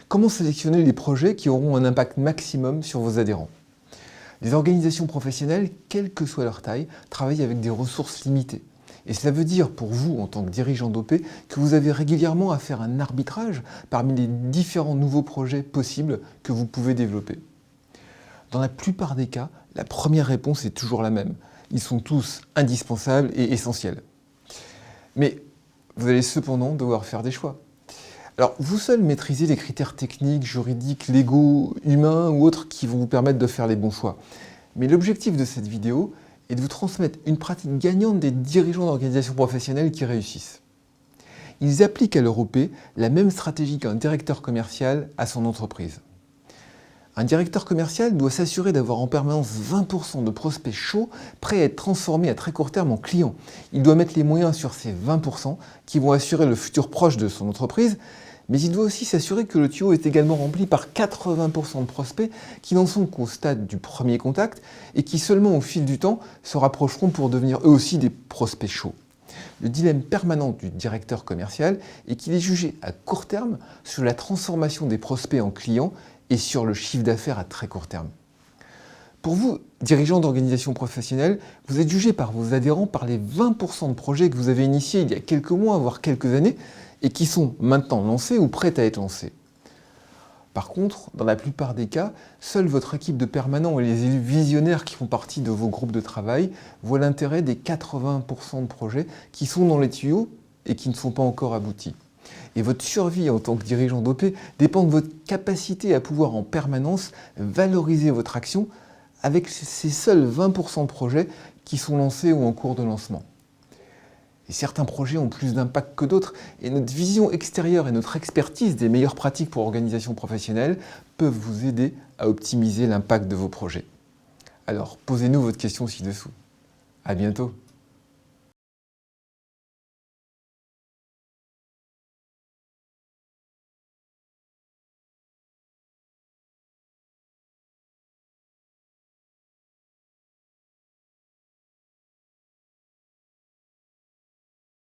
Comment sélectionner les projets qui auront un impact maximum sur vos adhérents? Les organisations professionnelles, quelle que soit leur taille, travaillent avec des ressources limitées. Et cela veut dire pour vous, en tant que dirigeant d'OP, que vous avez régulièrement à faire un arbitrage parmi les différents nouveaux projets possibles que vous pouvez développer. Dans la plupart des cas, la première réponse est toujours la même. Ils sont tous indispensables et essentiels. Mais vous allez cependant devoir faire des choix. Alors, vous seul maîtrisez les critères techniques, juridiques, légaux, humains ou autres qui vont vous permettre de faire les bons choix. Mais l'objectif de cette vidéo est de vous transmettre une pratique gagnante des dirigeants d'organisations professionnelles qui réussissent. Ils appliquent à leur OP la même stratégie qu'un directeur commercial à son entreprise. Un directeur commercial doit s'assurer d'avoir en permanence 20% de prospects chauds prêts à être transformés à très court terme en clients. Il doit mettre les moyens sur ces 20% qui vont assurer le futur proche de son entreprise, mais il doit aussi s'assurer que le tuyau est également rempli par 80% de prospects qui n'en sont qu'au stade du premier contact et qui seulement au fil du temps se rapprocheront pour devenir eux aussi des prospects chauds. Le dilemme permanent du directeur commercial est qu'il est jugé à court terme sur la transformation des prospects en clients et sur le chiffre d'affaires à très court terme. Pour vous, dirigeants d'organisations professionnelles, vous êtes jugé par vos adhérents par les 20% de projets que vous avez initiés il y a quelques mois, voire quelques années, et qui sont maintenant lancés ou prêts à être lancés. Par contre, dans la plupart des cas, seule votre équipe de permanents et les élus visionnaires qui font partie de vos groupes de travail voient l'intérêt des 80% de projets qui sont dans les tuyaux et qui ne sont pas encore aboutis. Et votre survie en tant que dirigeant d'OP dépend de votre capacité à pouvoir en permanence valoriser votre action avec ces seuls 20% de projets qui sont lancés ou en cours de lancement. Et certains projets ont plus d'impact que d'autres, et notre vision extérieure et notre expertise des meilleures pratiques pour organisations professionnelles peuvent vous aider à optimiser l'impact de vos projets. Alors, posez-nous votre question ci-dessous. À bientôt.